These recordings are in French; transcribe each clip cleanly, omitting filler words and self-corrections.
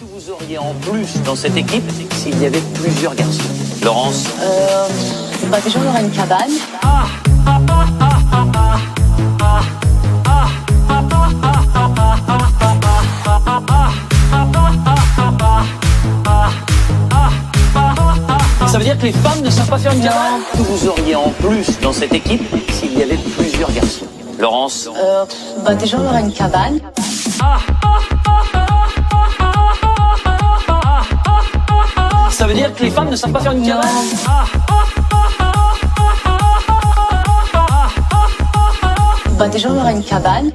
Vous auriez en plus dans cette équipe s'il y avait plusieurs garçons. Laurence Déjà on aurait une cabane. Ça veut dire que les femmes ne savent pas faire une cabane. Vous auriez en plus dans cette équipe s'il y avait plusieurs garçons. Laurence Déjà on aurait une cabane. Ça veut dire que les femmes ne savent pas faire une cabane. Déjà on aurait une cabane.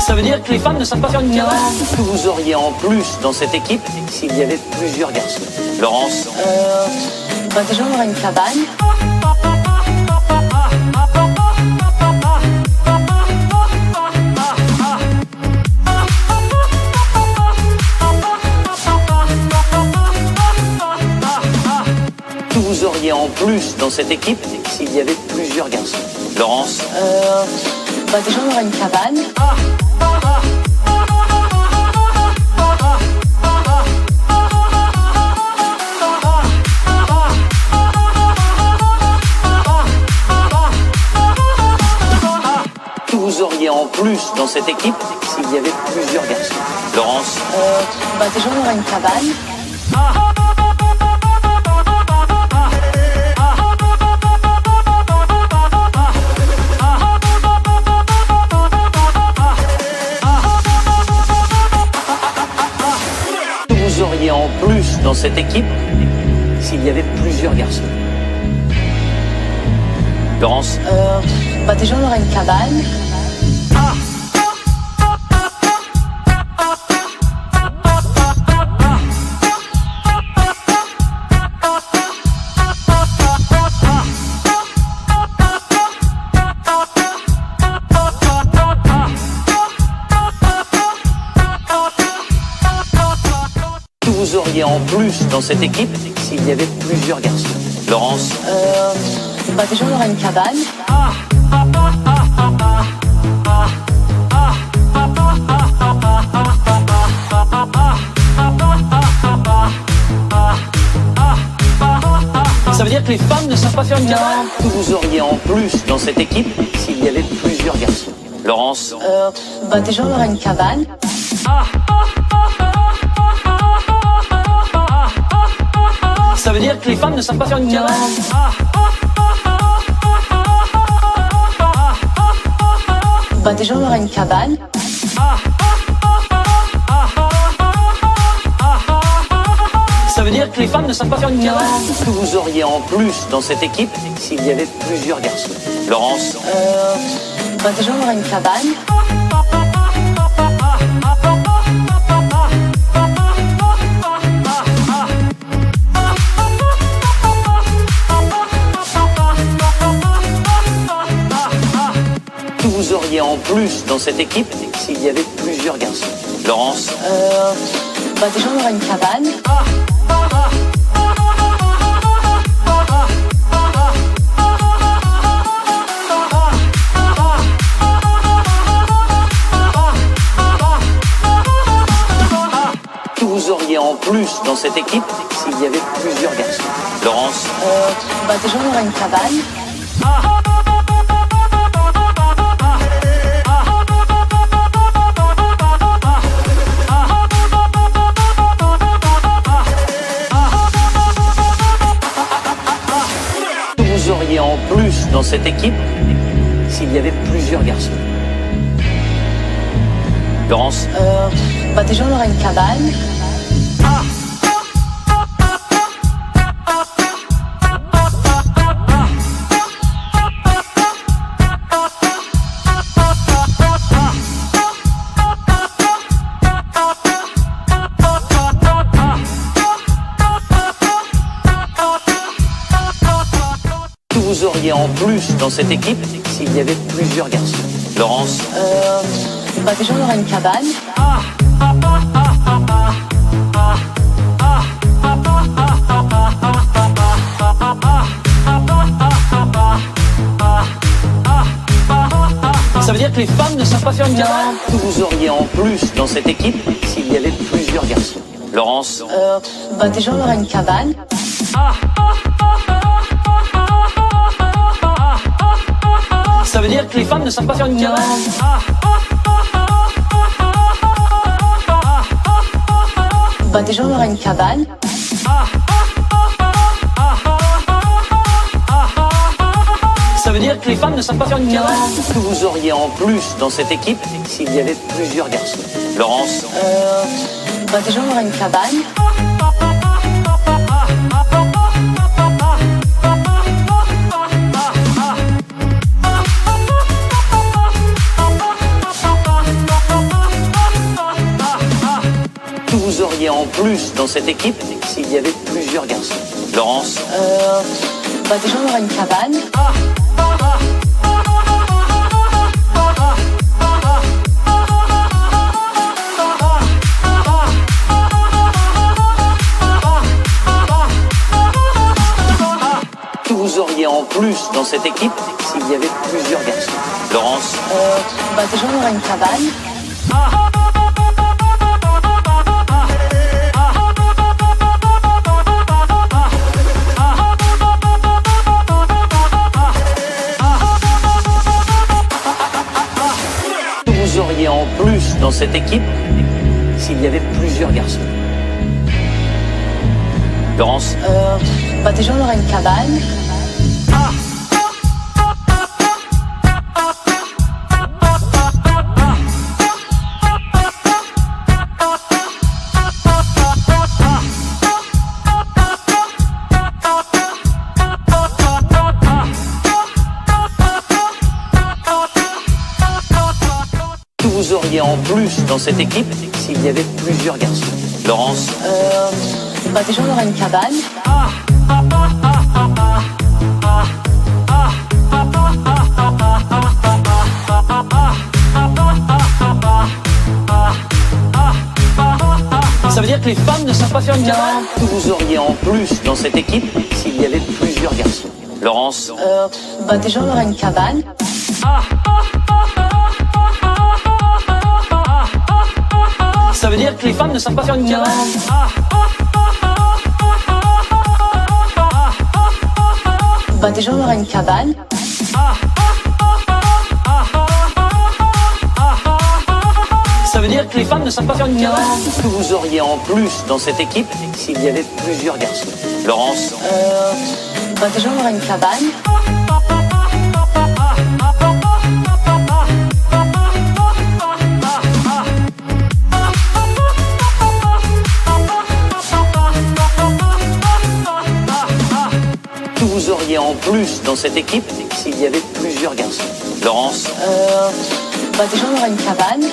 Ça veut dire que les femmes ne savent pas faire une cabane. Que vous auriez en plus dans cette équipe s'il y avait plusieurs garçons. Laurence Déjà on aurait une cabane. Que vous auriez en plus dans cette équipe s'il y avait plusieurs garçons. Laurence Déjà on aurait une cabane. Que vous auriez en plus dans cette équipe s'il y avait plusieurs garçons. Laurence Déjà on aurait une cabane. Que vous auriez en plus dans cette équipe s'il y avait plusieurs garçons. Laurence Déjà on aurait une cabane. Que vous auriez en plus dans cette équipe s'il y avait plusieurs garçons. Laurence Déjà on aurait une cabane. Ça veut dire que les femmes ne savent pas faire une cabane. Que vous auriez en plus dans cette équipe s'il y avait plusieurs garçons. Laurence Déjà on aurait une cabane. Ça veut dire que les femmes ne savent pas faire une cabane. Déjà on aurait une cabane. Ça veut dire que les femmes ne savent pas faire une cabane. Que vous auriez en plus dans cette équipe s'il y avait plusieurs garçons. Laurence Déjà on aurait une cabane. Que vous auriez en plus dans cette équipe s'il y avait plusieurs garçons. Laurence Déjà on aurait une cabane. Que vous auriez en plus dans cette équipe s'il y avait plusieurs garçons. Laurence Déjà on aurait une cabane. Que vous auriez en plus dans cette équipe s'il y avait plusieurs garçons. Laurence Déjà on aurait une cabane. Que vous auriez en plus dans cette équipe s'il y avait plusieurs garçons. Laurence Déjà on aurait une cabane. Ça veut veut dire que les femmes ne savent pas faire une cabane? Que vous auriez en plus dans cette équipe s'il y avait plusieurs garçons? Laurence? Bah déjà on aura une cabane. Ça veut dire que les femmes ne savent pas faire une cabane? Bah déjà on aura une cabane. Ça veut dire que les femmes ne savent pas faire une cabane? Que vous auriez en plus dans cette équipe s'il y avait plusieurs garçons? Laurence? Bah déjà on aura une cabane. Que vous auriez en plus dans cette équipe s'il y avait plusieurs garçons? Laurence? Bah déjà on aura une cabane. Que vous auriez en plus dans cette équipe s'il y avait plusieurs garçons? Laurence? Bah déjà on aura une cabane. Que vous auriez en plus dans cette équipe s'il y avait plusieurs garçons? Laurence? Bah déjà on aura une cabane. Que vous auriez en plus dans cette équipe s'il y avait plusieurs garçons? Laurence? Bah déjà on aura une cabane. Ça veut dire que les femmes ne savent pas faire une cabane? Que vous auriez en plus dans cette équipe s'il y avait plusieurs garçons? Laurence? Bah déjà on aura une cabane. Ça veut dire que les femmes ne savent pas faire une cabane? Bah déjà on aura une cabane. Ça veut dire que les femmes ne savent pas faire une cabane? Que vous auriez en plus dans cette équipe s'il y avait plusieurs garçons? Laurence? Bah déjà on aura une cabane. Que vous auriez en plus dans cette équipe s'il y avait plusieurs garçons? Laurence? Bah déjà on aura une cabane.